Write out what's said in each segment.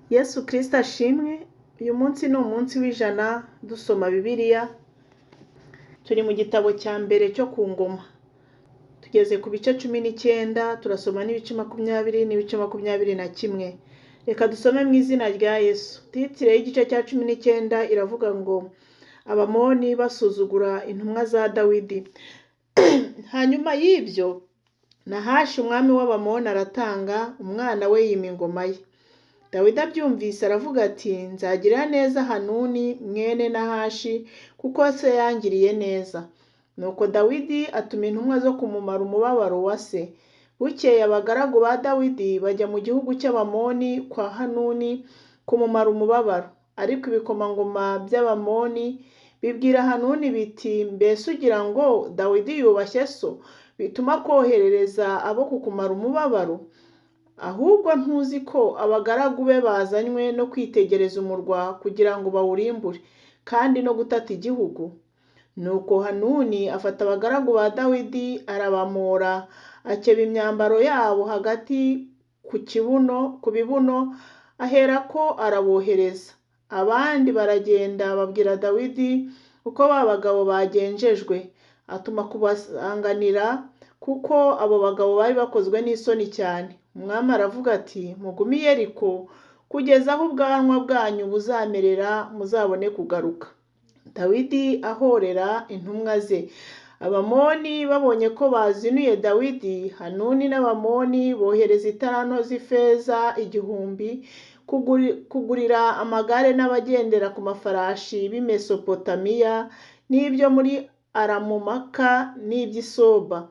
Yesu Kristo ashimwe. Uyu munsi ni umunsi w'ijana dusoma Bibiliya. Turi mu gitabo cya mbere cyo ku Ngoma. Tugeze ku bice 19, turasoma n'ibice 20 n'ibice 21. Reka dusome mu izina rya Yesu. Titire y'igice cya 19 iravuga ngo Abamoni basuzugura intumwa za Dawidi. Hanyuma y'ibyo, Nahashi umwami w'Abamoni aratanga, umwana we yima ingoma ye. Dawidi abyumvise aravuga ati, nzagirira neza Hanuni mwene Nahashi kuko se yangiriye neza. Nuko Dawidi atuma intumwa zo kumumara umubabaro wa se. Bukeye abagaragu ba Dawidi bajya mu gihugu cy'Abamoni kwa Hanuni kumumara umubabaro. Ariko ibikomangoma by'Abamoni bibwira Hanuni biti, mbese ugira ngo Dawidi yubashye so bituma koherereza abo kukumara umubabaro? Ahubwo ntuzi ko abagaragu be bazanywe no kwitegereza umurwa kugira ngo bawurimbure kandi no gutata igihugu. Nuko Hanuni afata abagaragu ba Dawidi arabamora, akeba imyambaro yabo hagati ku bibuno, aherako arabohereza. Abandi baragenda babwira Dawidi uko ba bagabo bagenjejwe, atuma kubasanganira kuko abo bagabo bari bakozwe n'isoni cyane. Umwami aravuga ati, mugume i Yeriko kugeza aho ubwanwa bwanyu buzamerera muzabone kugaruka. Dawidi ahorera intumwa ze. Abamoni babonye ko bazinuye Dawidi, Hanuni n'Abamoni bohereza italanto z'ifeza 1,000 kugurira amagare n'abagendera ku mafarashi b'i Mesopotamiya n'ibyo muri Aramumaka n'iby'isoba.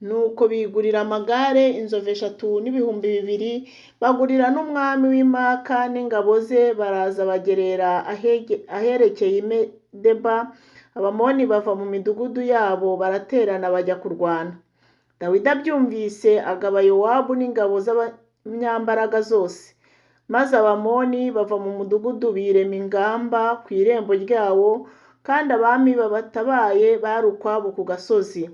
Nuko bigurira amagare inzovu 3 n'ibihumbi 2, bagurira n'umwami w'Imaka n'ingabo ze, baraza bagerera aherekeye Medeba. Abamoni bava mu midugudu yabo baraterana bajya kurwana. Dawidi abyumvise agaba Yowabu n'ingabo z'abanyambaraga zose. Maze Abamoni bava mu mudugudu birema ingamba ku irembo ryawo, kandi abami babatabaye bari ukwabo ku gasozi.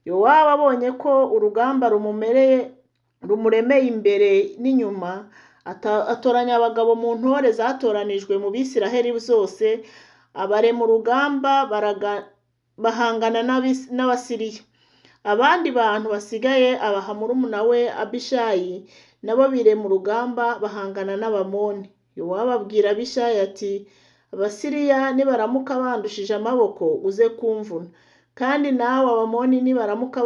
Yowabu abonye ko urugamba rumuremeye imbere n'inyuma, atoranya abagabo mu ntore zatoranijwe mu Bisiraheli zose, abarema urugamba bahangana n'Abasiriya. Abandi bantu basigaye abaha murumuna we Abishayi, nabo birema urugamba bahangana n'Abamoni. Yowabu abwira Abishayi ati, Abasiriya nibaramuka bandushije amaboko uze kumvuna, kandi nawe Abamoni nibaramuka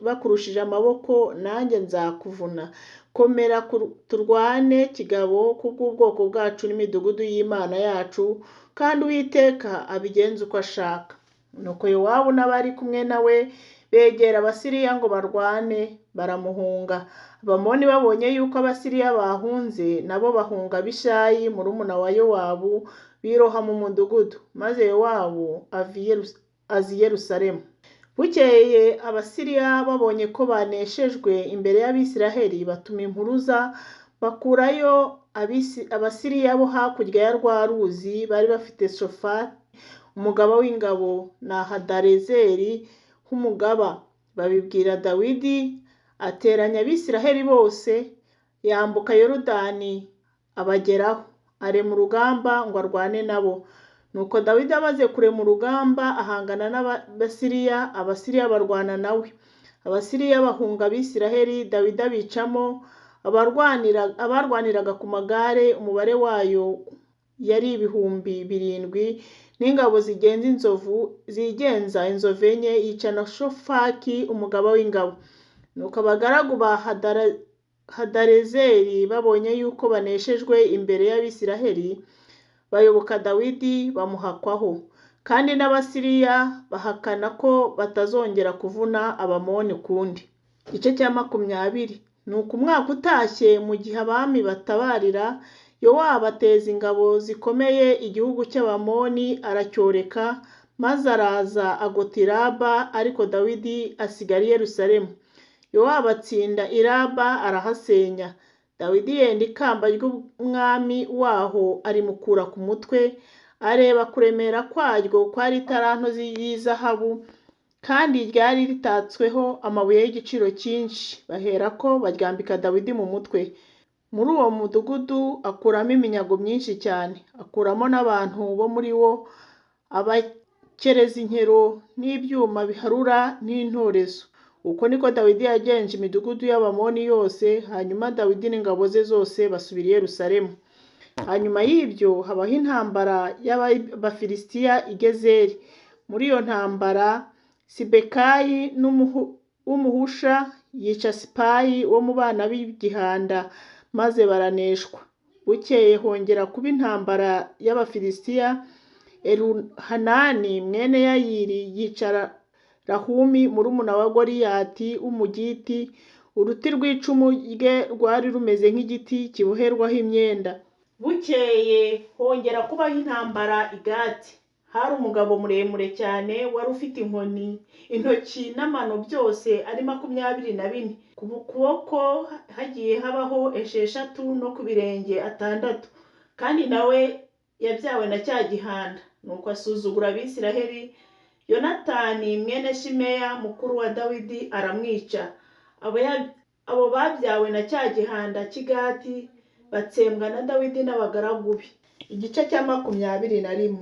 bakurushije amaboko nanjye nzakuvuna. Komera turwane kigabo kubw'ubwoko bwacu n'imidugudu y'Imana yacu, kandi Uwiteka abigenze uko ashaka. Nuko Yowabu n'abari kumwe nawe begera Abasiriya ngo barwane, baramuhunga. Abamoni babonye yuko Abasiriya bahunze, nabo bahunga Abishayi murumuna wa Yowabu, biroha mu mudugudu. Maze Yowabu aza i Yerusalemu. Bukeye Abasiriya babonye ko baneshejwe imbere y'Abisiraheli, batuma impuruza bakurayo Abasiriya bo hakurya ya rwa ruzi bari bafite Shofari umugaba w'ingabo na Hadarezeri nk'umugaba. Babibwira Dawidi, ateranya Abisiraheli bose, yambuka Yorodani abageraho, arema urugamba ngo arwane nabo. Nuko Dawidi amaze kurema urugamba ahangana n'Abasiriya, Abasiriya barwana nawe. Abasiriya bahunga Abisiraheli, Dawidi abicamo. Abarwaniraga ku magare umubare wayo yari 7,000, n'ingabo zigenza inzovu 4, yica na Shofaki umugaba w'ingabo. Nuko abagaragu ba Hadarezeri babonye yuko baneshejwe imbere y'Abisiraheli, bayoboka Dawidi bamuhakwaho, kandi n'Abasiriya bahakana ko batazongera kuvuna Abamoni ukundi. Igice cya 20. Nuko umwaka utashye, mu gihe abami batabarira, Yowabu ateza ingabo zikomeye igihugu cy'Abamoni aracyoreka, maze araza agota i Raba, ariko Dawidi asigara i Yerusalemu. Yowabu atsinda i Raba arahasenya. Dawidi yenda ikamba ry'umwami waho arimukura ku mutwe, areba kuremera kwaryo kwari italanto y'izahabu, kandi ryari ritatsweho amabuye y'igiciro cyinshi. Baherako baryambika Dawidi mu mutwe. muri uwo mudugudu akuramo iminyago myinshi cyane, akuramo n'abantu bo muri wo, abakereza inkero n'ibyuma biharura n'intorezo. Uko niko Dawidi yagenje imidugudu y'Abamoni yose, hanyuma Dawidi n'ingabo ze zose basubira i Yerusalemu. Hanyuma y'ibyo habaho intambara y'Abafilisitiya i Gezeri. Muri iyo ntambara Sibekayi w'umuhusha yica Sipayi wo mu bana b'igihanda, maze baraneshwa. Bukeye hongera kuba intambara y'Abafilisitiya. Eluhanani mwene Yayiri yica Rahumi murumuna wa Goliyati w'Umugiti. Uruti rw'icumu rye rwari rumeze nk'igiti kiboherwaho imyenda. Bukeye hongera kubaho intambara i Gati. Hari umugabo muremure cyane wari ufite inkoni, intoki n'amano byose ari 24, ku kuboko hagiye habaho 6 no ku birenge 6, kandi nawe yabyawe na cya gihanda. Nuko asuzugura Abisiraheli. Yonatani mwene Shimeya mukuru wa Dawidi aramwica. Abo babyawe na cya gihanda cy'Igati batsembwa na Dawidi n'abagaragu be. Igice cya 21.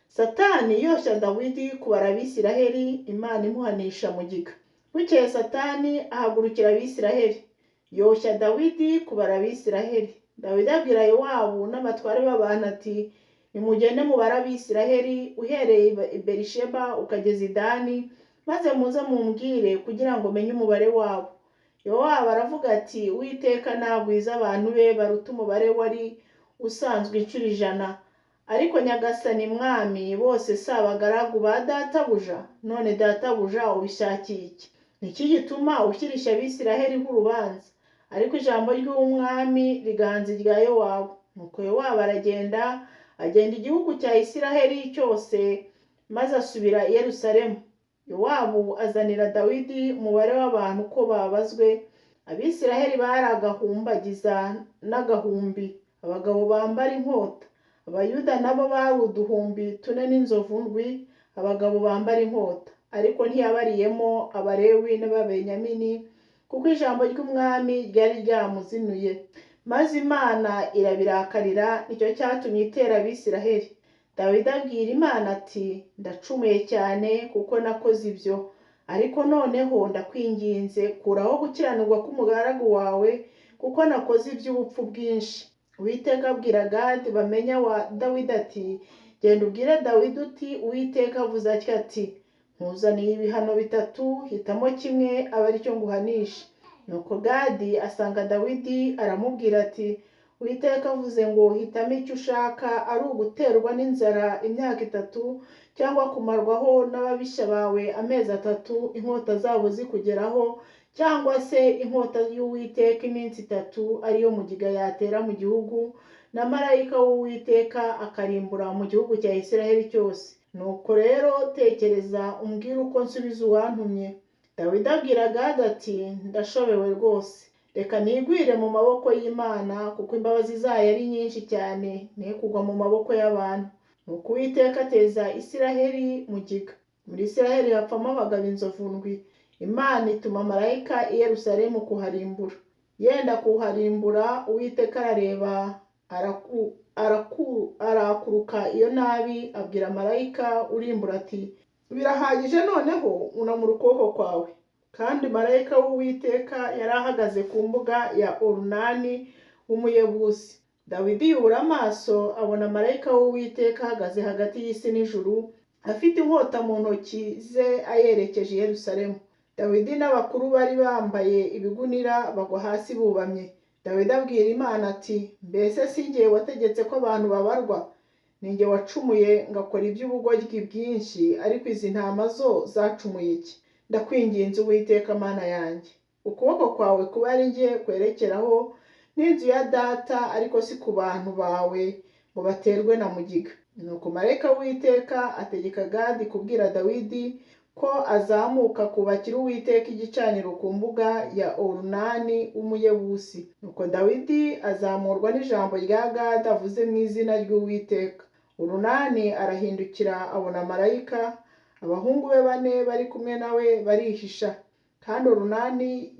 Satani yoshya Dawidi kubara Abisiraheli, Imana imuhanisha mugiga. Bukeye Satani ahagurukira Abisiraheli, yoshya Dawidi kubara Abisiraheli. Dawidi abwira Yowabu n'abatware b'abantu ati, nimugende mubara Abisiraheli uhereye i Berisheba ukageza i Dani, maze muze mumbwire kugira ngo menye umubare wabo. Yowabu aravuga ati, Uwiteka nagwiza abantu be baruta umubare wari usanzwe incuro 100. Ariko Nyagasani mwami, bose si abagaragu ba databuja? None databuja ubishakiye iki? Niki gituma ushyirisha Abisiraheli nk'urubanza? Ariko ijambo ry'umwami riganza irya Yowabu. Nuko Yowabu agenda igihugu cya Isiraheli cyose, maze asubira i Yerusalemu. Yowabu azanira Dawidi umubare w'abantu ko babazwe. Abisiraheli bari agahumbagiza n'agahumbi, abagabo bambara inkota. Abayuda nabo bari 4,000 n'inzovu ndwi, abagabo bambara inkota. Ariko ntiyabariyemo Abalewi n'Ababenyamini, kuko ijambo ry'umwami ryari ryamuzinuye. Maze Imana irabirakarira, nicyo cyatumye itera Abisiraheli. Dawidi abwira Imana ati, ndacumuye cyane kuko nakoze ibyo. Ariko noneho ndakwinginze, kuraho gukiranirwa k'umugaragu wawe, kuko nakoze iby'ubupfu bwinshi. Uwiteka abwira Gadi bamenya wa Dawidi ati, genda ubwire Dawidi uti, Uwiteka avuze atya ati, nkuzaniye ibihano 3, hitamo kimwe abe ari cyo nguhanisha. Nuko Gadi asanga Dawidi aramubwira ati, Uwiteka avuze ngo hitamo icyo ushaka, ari uguterwa n'inzara imyaka 3, cyangwa kumarwaho n'ababisha bawe amezi 3, inkota zabo zikugeraho, cyangwa se inkota y'Uwiteka iminsi 3, ariyo mugiga yatera mu gihugu, na marayika w'Uwiteka akarimbura mu gihugu cya Isiraheli cyose. Nuko rero tekereza umbwire uko nsubiza uwantumye. Dawidi abwira Gadi ati, ndashobewe rwose. Reka nigwire mu maboko y'Imana, kuko imbabazi zayo ari nyinshi cyane, ne kugwa mu maboko y'abantu. Nuko Uwiteka ateza Isiraheli mugiga. Muri Isiraheli hapfamo abagabo inzovu ndwi. Imana ituma marayika i Yerusalemu kuharimbura. Yenda kuharimbura, Uwiteka arareba, arakuruka iyo nabi, abwira marayika urimbura ati, birahagije noneho unamura ukuboko kwawe. Kandi marayika w'Uwiteka yari ahagaze ku mbuga ya Orunani w'Umuyebusi. Dawidi yubura amaso abona marayika w'Uwiteka ahagaze hagati y'isi n'ijuru, afite inkota mu ntoki ze ayerekeje i Yerusalemu. Dawidi n'abakuru bari bambaye ibigunira bagwa hasi bubamye. Dawidi abwira Imana ati, mbese si jye wategetse ko abantu babarwa? Ni jye wacumuye ngakora iby'ubugoryi bwinshi, ariko izi ntama zo zacumuye iki? Ndakwinginze Uwiteka Mana yanjye, ukuboko kwawe kuba ari jye kwerekeraho n'inzu ya data, ariko si ku bantu bawe ngo baterwe na mugiga. Nuko marayika w'Uwiteka ategeka Gadi kubwira Dawidi ko azamuka kubakira Uwiteka igicaniro ku mbuga ya Orunani w'Umuyebusi. Nuko Dawidi azamurwa n'ijambo rya Gadi avuze mu izina ry'Uwiteka. Orunani arahindukira abona marayika, abahungu be 4 bari kumwe nawe barihisha. Kandi Orunani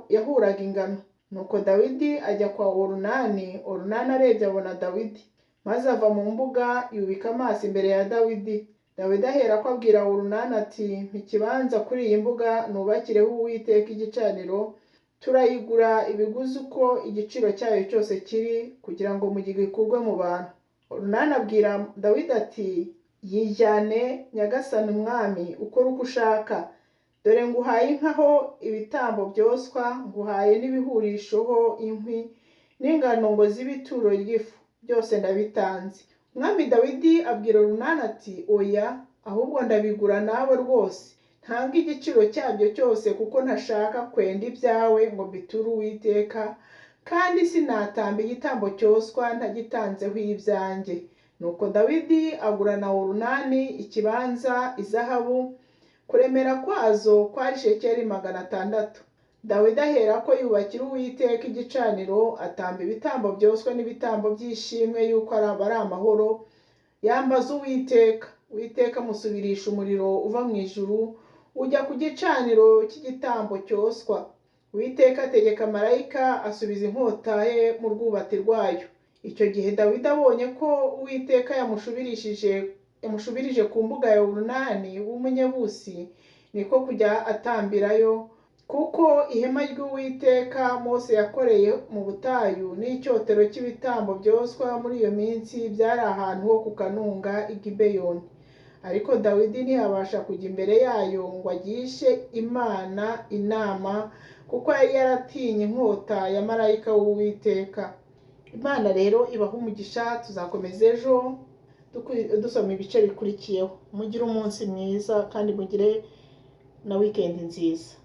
yahuraga ingano. Nuko Dawidi ajya kwa Orunani. Orunani arebye abona Dawidi, maze ava mu mbuga yubika amaso imbere ya Dawidi. Dawidi aherako abwira Orunani ati, mpa ikibanza kuri iyi mbuga nubakireho Uwiteka igicaniro, turayigura ibiguzi uko igiciro cyayo cyose kiri, kugira ngo gikurwe mu bantu. Orunani abwira Dawidi ati, yijyane nyagasani umwami, ukore uko ushaka. Dore nguhaye inkaho ibitambo byoswa, nguhaye n'ibihurishoho inkwi, n'ingano ngo zibe ituro ry'ifu, byose ndabitanze. Umwami Dawidi abwira Orunani ati, oya, ahubwo ndabigura nawe rwose, ntanga igiciro cyabyo cyose, kuko ntashaka kwenda ibyawe ngo mbiture Uwiteka, kandi sinatamba igitambo cyoswa ntagitanzeho ibyanjye. Nuko Dawidi agurana Orunani ikibanza izahabu, kuremera kwazo kwari shekeli 600. Dawidi aherako yubakira Uwiteka igicaniro, atamba ibitambo byoswa n'ibitambo by'ishimwe yuko ari amahoro, yambaza Uwiteka. Uwiteka amusubirisha umuriro uva mu ijuru, ujya ku gicaniro cy'igitambo cyoswa. Uwiteka ategeka marayika asubiza inkota ye mu rwubati rwayo. Icyo gihe Dawidi abonye ko Uwiteka yamushubirije ku mbuga ya Orunani w'umunyebusi, niko kujya atambirayo, kuko ihema ry'Uwiteka Mose yakoreye mu butayu n'icyotero cy'ibitambo byoswa muri iyo minsi byari ahantu ho ku kanunga i Gibeyoni. Ariko Dawidi ntiyabasha kujya imbere yayo ngo agishe Imana inama, kuko yari yaratinye inkota ya marayika w'Uwiteka. Imana rero ibaha umugisha. Tuzakomeza ejo dusoma ibice bikurikiyeho. Mugire umunsi mwiza kandi mugire na weekend nziza.